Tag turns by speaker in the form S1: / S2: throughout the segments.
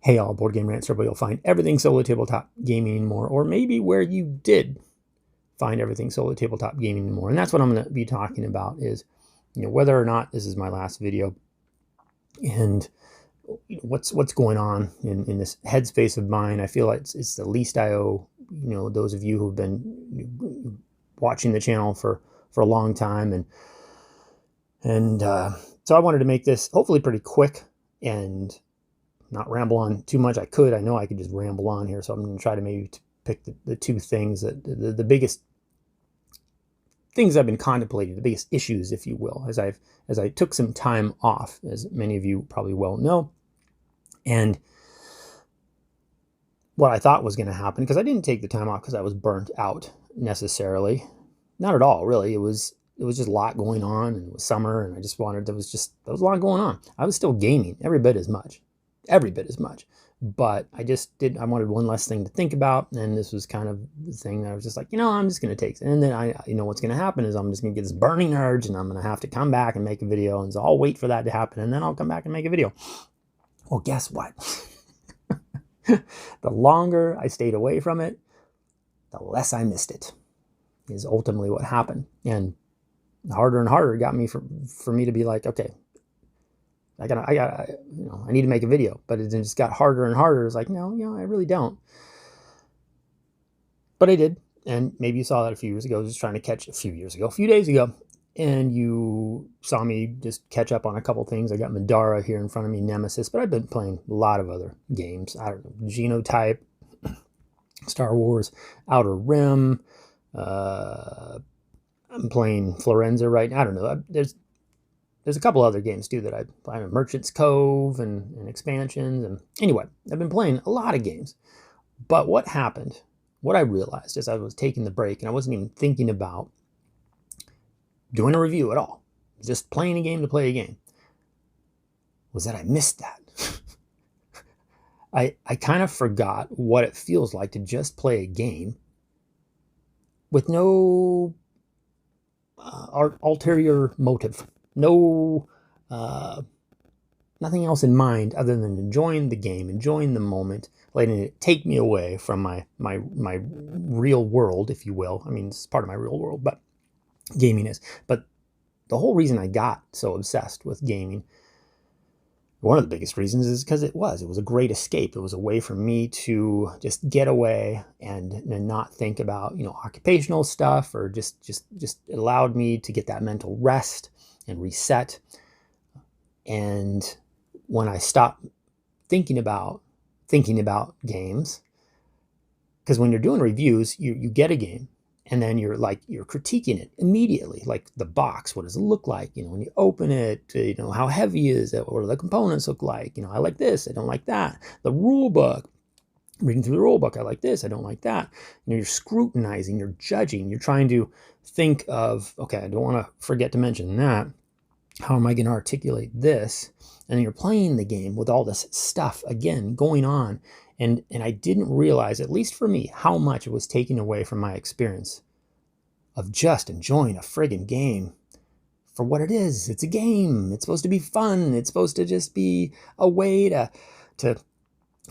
S1: Hey all, Board Game Rancher, where you'll find everything solo tabletop gaming and more, or maybe where you did find everything solo tabletop gaming and more. And that's what I'm going to be talking about is, whether or not this is my last video and what's going on in this headspace of mine. I feel like it's the least I owe, those of you who've been watching the channel for a long time. And so I wanted to make this hopefully pretty quick and not ramble on too much. I know I could just ramble on here, so I'm going to try to maybe pick the two things that the biggest things I've been contemplating, the biggest issues, if you will, as I took some time off, as many of you probably well know. And what I thought was going to happen, because I didn't take the time off because I was burnt out necessarily, not at all, really. It was just a lot going on, and it was summer, and I just wanted, there was a lot going on. I was still gaming every bit as much, but I wanted one less thing to think about. And this was kind of the thing that I was just like, I'm just going to take it. And then what's going to happen is I'm just going to get this burning urge, and I'm going to have to come back and make a video. And so I'll wait for that to happen, and then I'll come back and make a video. Well, guess what? The longer I stayed away from it, the less I missed it, is ultimately what happened. And harder and harder it got me for me to be like, okay, I need to make a video. But it just got harder and harder. It's like, no, I really don't. But I did. And maybe you saw that a few days ago, and you saw me just catch up on a couple things. I got Madara here in front of me, Nemesis, but I've been playing a lot of other games. I don't know, Genotype, Star Wars, Outer Rim. I'm playing Florenza right now. I don't know. There's a couple other games too that I play, Merchant's Cove and expansions. And anyway, I've been playing a lot of games. But what happened, what I realized as I was taking the break, and I wasn't even thinking about doing a review at all, just playing a game to play a game, was that I missed that. I kind of forgot what it feels like to just play a game with no ulterior motive. No, nothing else in mind other than enjoying the game, enjoying the moment, letting it take me away from my real world, if you will. I mean, it's part of my real world, but gaming is. But the whole reason I got so obsessed with gaming, one of the biggest reasons, is because it was a great escape. It was a way for me to just get away and not think about, occupational stuff, or just it allowed me to get that mental rest and reset. And when I stopped thinking about games, because when you're doing reviews, you get a game, and then you're critiquing it immediately, like the box, what does it look like? When you open it, how heavy is it? What do the components look like? I like this, I don't like that. The rule book, reading through the rule book, I like this, I don't like that. You're scrutinizing, you're judging, you're trying to think of, okay, I don't want to forget to mention that. How am I going to articulate this? And then you're playing the game with all this stuff again going on. And I didn't realize, at least for me, how much it was taking away from my experience of just enjoying a friggin' game for what it is. It's a game. It's supposed to be fun. It's supposed to just be a way to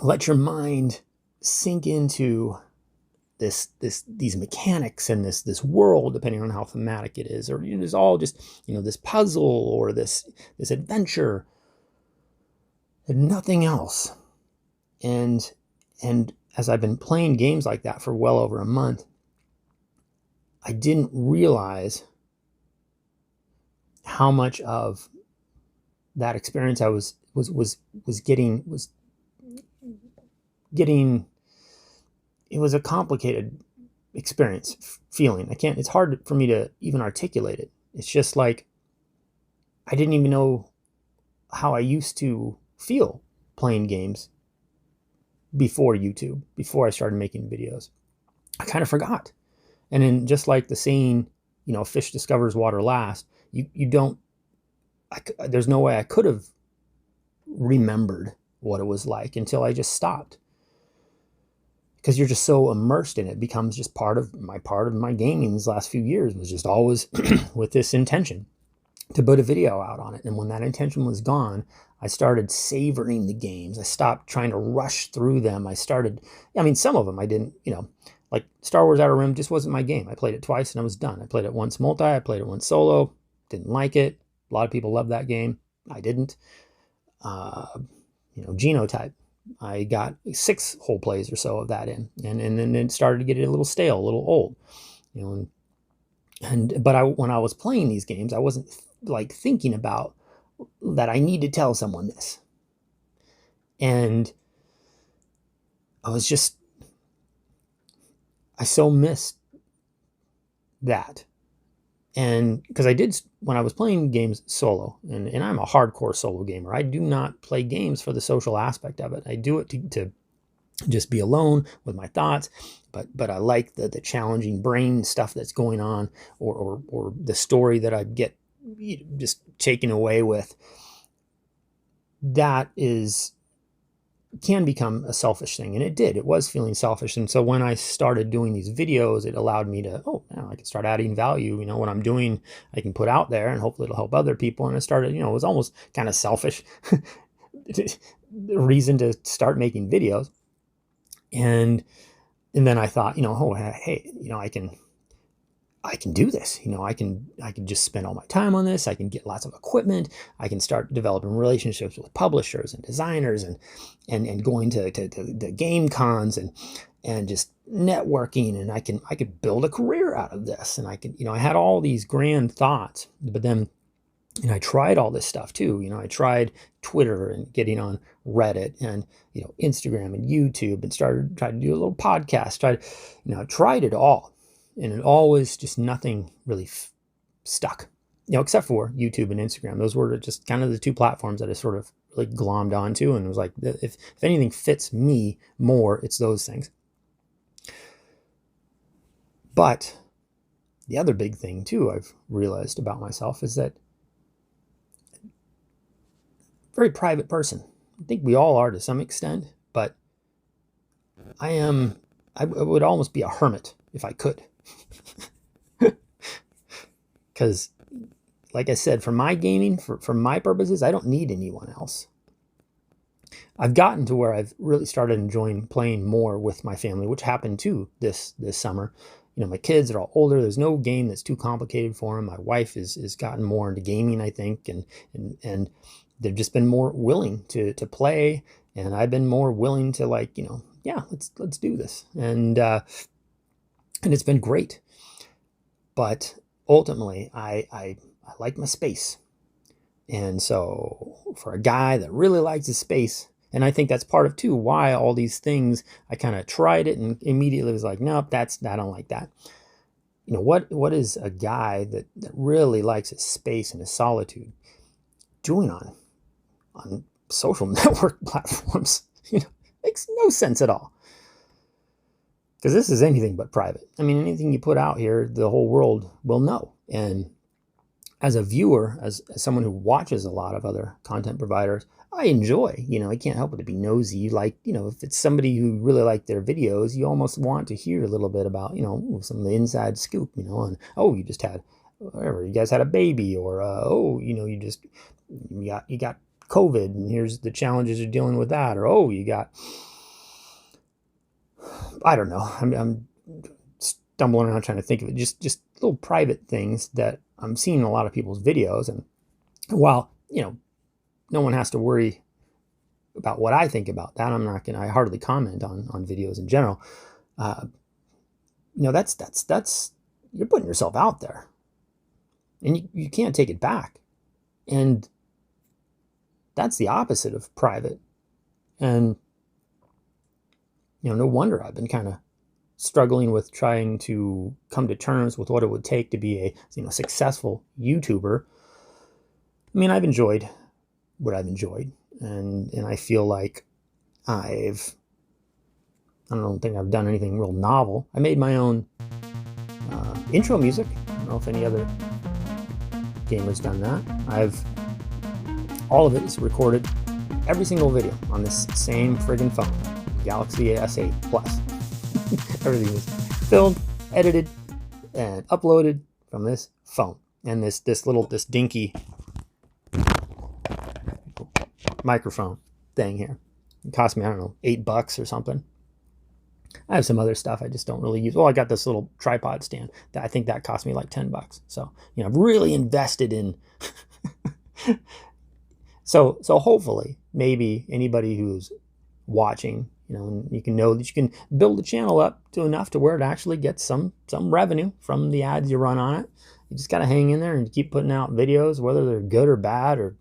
S1: let your mind sink into these mechanics and this world, depending on how thematic it is, or it's all just this puzzle or this adventure and nothing else. And as I've been playing games like that for well over a month, I didn't realize how much of that experience I was getting. It was a complicated experience, feeling. It's hard for me to even articulate it. It's just like, I didn't even know how I used to feel playing games before YouTube, before I started making videos. I kind of forgot. And then, just like the saying, fish discovers water last, there's no way I could have remembered what it was like until I just stopped. Because you're just so immersed in it. It becomes just part of my gaming these last few years, was just always with this intention to put a video out on it. And when that intention was gone, I started savoring the games. I stopped trying to rush through them. I mean, some of them I didn't, like Star Wars Outer Rim just wasn't my game. I played it twice and I was done. I played it once multi, I played it once solo, didn't like it. A lot of people love that game. I didn't. Genotype. I got 6 whole plays or so of that in, and then it started to get a little stale, a little old, but when I was playing these games, I wasn't like thinking about that I need to tell someone this, and I so missed that. And because I did, when I was playing games solo, and I'm a hardcore solo gamer, I do not play games for the social aspect of it. I do it to just be alone with my thoughts, but I like the challenging brain stuff that's going on, or the story that I get just taken away with. That can become a selfish thing, and it was feeling selfish. And so when I started doing these videos, it allowed me to, I can start adding value. What I'm doing, I can put out there, and hopefully it'll help other people. And I started, it was almost kind of selfish reason to start making videos. And then I thought, hey, I can do this. I can just spend all my time on this. I can get lots of equipment. I can start developing relationships with publishers and designers, and going to the game cons, and just networking. And I could build a career out of this. And I had all these grand thoughts, but then, I tried all this stuff too. I tried Twitter and getting on Reddit, and, Instagram and YouTube, and tried to do a little podcast. I tried it all. And it always just nothing really stuck, except for YouTube and Instagram. Those were just kind of the 2 platforms that I sort of really glommed onto. And it was like, if anything fits me more, it's those things. But the other big thing too, I've realized about myself, is that I'm a very private person. I think we all are to some extent, but I would almost be a hermit if I could. Because, like I said, for my gaming, for my purposes, I don't need anyone else. I've gotten to where I've really started enjoying playing more with my family, which happened too this summer. My kids are all older. There's no game that's too complicated for them. My wife is gotten more into gaming, I think, and they've just been more willing to play, and I've been more willing to, like, let's do this, and it's been great. But ultimately, I like my space. And so for a guy that really likes his space, and I think that's part of too why all these things, I kind of tried it and immediately was like, nope, I don't like that. What is a guy that really likes his space and his solitude doing on social network platforms? Makes no sense at all. Because this is anything but private. I mean, anything you put out here, the whole world will know. And as a viewer, as someone who watches a lot of other content providers, I enjoy, I can't help but to be nosy. Like, if it's somebody who really liked their videos, you almost want to hear a little bit about, some of the inside scoop, and, you just had, whatever, you guys had a baby, or, you got COVID, and here's the challenges you're dealing with that, or, you got, I don't know. I'm stumbling around trying to think of it. Just little private things that I'm seeing in a lot of people's videos. And while, no one has to worry about what I think about that, I hardly comment on videos in general. That's you're putting yourself out there, and you can't take it back. And that's the opposite of private. And no wonder I've been kind of struggling with trying to come to terms with what it would take to be a successful YouTuber. I mean, I've enjoyed what I've enjoyed, and I feel like I don't think I've done anything real novel. I made my own intro music. I don't know if any other gamer's done that. All of it is recorded, every single video, on this same friggin' phone. Galaxy S8 Plus. Everything was filmed, edited, and uploaded from this phone. And this dinky microphone thing here. It cost me, I don't know, $8 or something. I have some other stuff I just don't really use. Well, I got this little tripod stand that I think that cost me like $10. So, I've really invested in. So hopefully, maybe anybody who's watching, and you can know that you can build the channel up to enough to where it actually gets some revenue from the ads you run on it. You just got to hang in there and keep putting out videos, whether they're good or bad, or,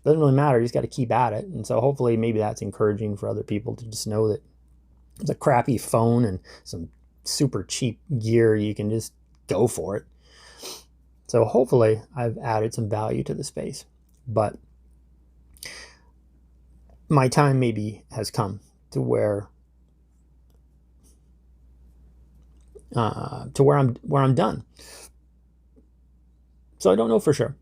S1: doesn't really matter. You just got to keep at it. And so hopefully maybe that's encouraging for other people to just know that it's a crappy phone and some super cheap gear. You can just go for it. So hopefully I've added some value to the space, but my time maybe has come to where I'm done. So I don't know for sure.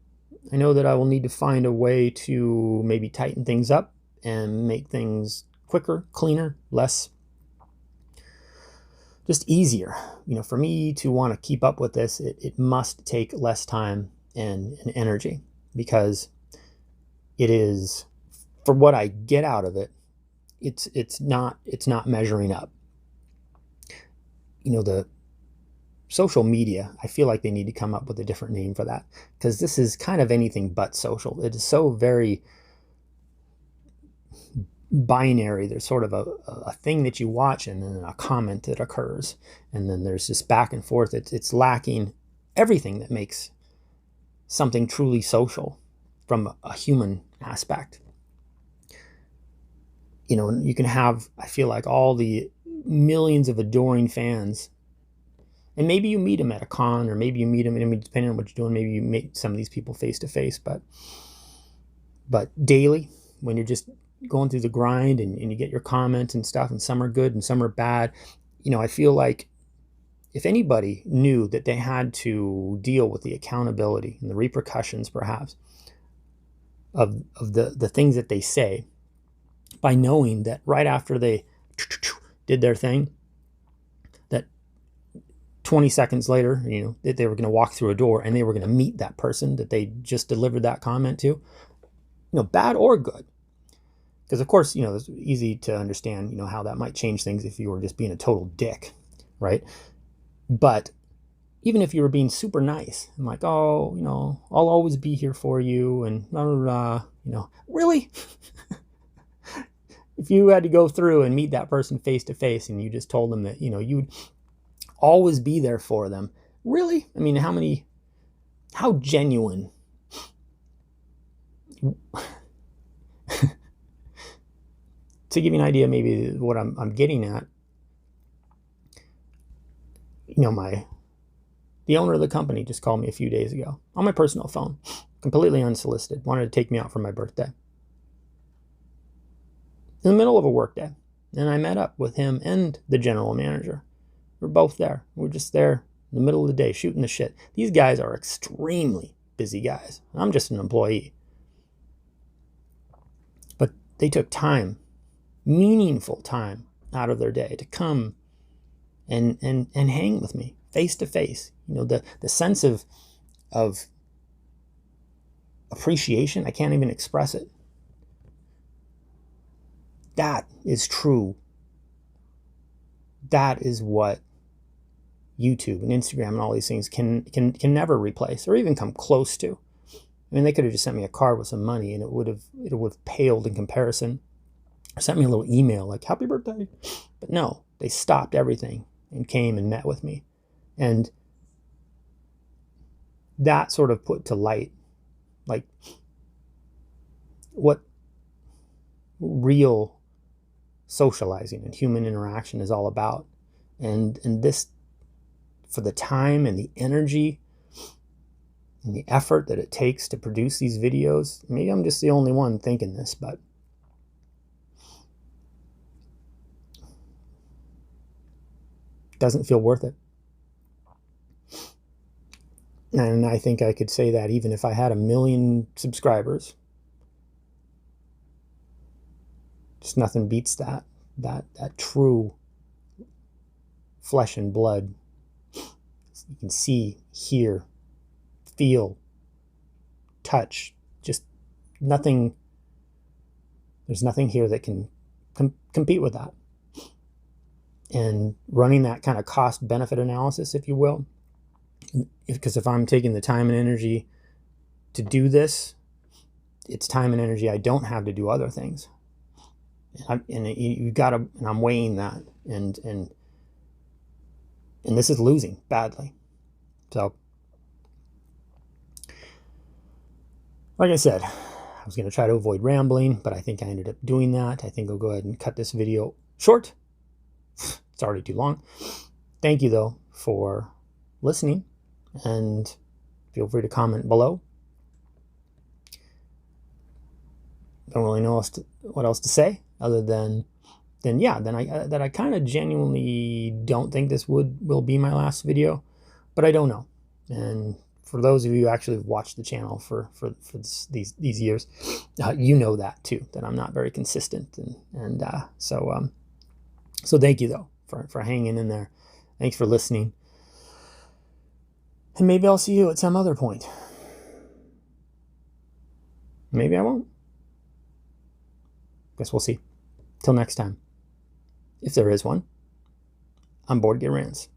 S1: I know that I will need to find a way to maybe tighten things up and make things quicker, cleaner, less, just easier. For me to want to keep up with this, it must take less time and energy, because it is, for what I get out of it, it's not measuring up. The social media, I feel like they need to come up with a different name for that, because this is kind of anything but social. It is so very binary. There's sort of a thing that you watch and then a comment that occurs, and then there's this back and forth. It's lacking everything that makes something truly social from a human aspect. You can have, I feel like, all the millions of adoring fans, and maybe you meet them at a con, or maybe you meet them, depending on what you're doing, maybe you meet some of these people face to face, but daily, when you're just going through the grind and you get your comments and stuff, and some are good and some are bad, I feel like if anybody knew that they had to deal with the accountability and the repercussions, perhaps, of the things that they say, by knowing that right after they did their thing, that 20 seconds later, that they were going to walk through a door and they were going to meet that person that they just delivered that comment to, bad or good. Because, of course, it's easy to understand, how that might change things if you were just being a total dick, right? But even if you were being super nice and like, oh, I'll always be here for you, and blah, blah, blah, really? If you had to go through and meet that person face to face and you just told them that, you'd always be there for them, really? How genuine? To give you an idea, maybe what I'm getting at, the owner of the company just called me a few days ago on my personal phone, completely unsolicited, wanted to take me out for my birthday in the middle of a work day. And I met up with him and the general manager. We're both there. We're just there in the middle of the day shooting the shit. These guys are extremely busy guys. I'm just an employee. But they took time, meaningful time, out of their day to come and hang with me face to face. The sense of appreciation, I can't even express it. That is true. That is what YouTube and Instagram and all these things can never replace or even come close to. They could have just sent me a card with some money and it would have paled in comparison. Or sent me a little email like, happy birthday. But no, they stopped everything and came and met with me. And that sort of put to light, like, what real socializing and human interaction is all about. And this, for the time and the energy and the effort that it takes to produce these videos, maybe I'm just the only one thinking this, but it doesn't feel worth it. And I think I could say that even if I had 1 million subscribers. Just nothing beats that true flesh and blood. You can see, hear, feel, touch, just nothing There's nothing here that can compete with that. And running that kind of cost benefit analysis, if you will, because if I'm taking the time and energy to do this, it's time and energy I don't have to do other things. And you gotta, and I'm weighing that, and this is losing badly. So, like I said, I was going to try to avoid rambling, but I think I ended up doing that. I think I'll go ahead and cut this video short. It's already too long. Thank you, though, for listening, and feel free to comment below. Don't really know what else to say other than I kind of genuinely don't think this will be my last video, but I don't know. And for those of you who actually watched the channel for these years, you know that too, that I'm not very consistent, and so thank you though for hanging in there. Thanks for listening, and maybe I'll see you at some other point. Maybe I won't. Guess we'll see. Till next time, if there is one. I'm Board Game Rants.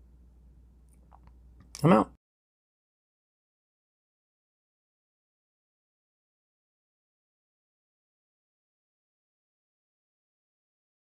S1: I'm out.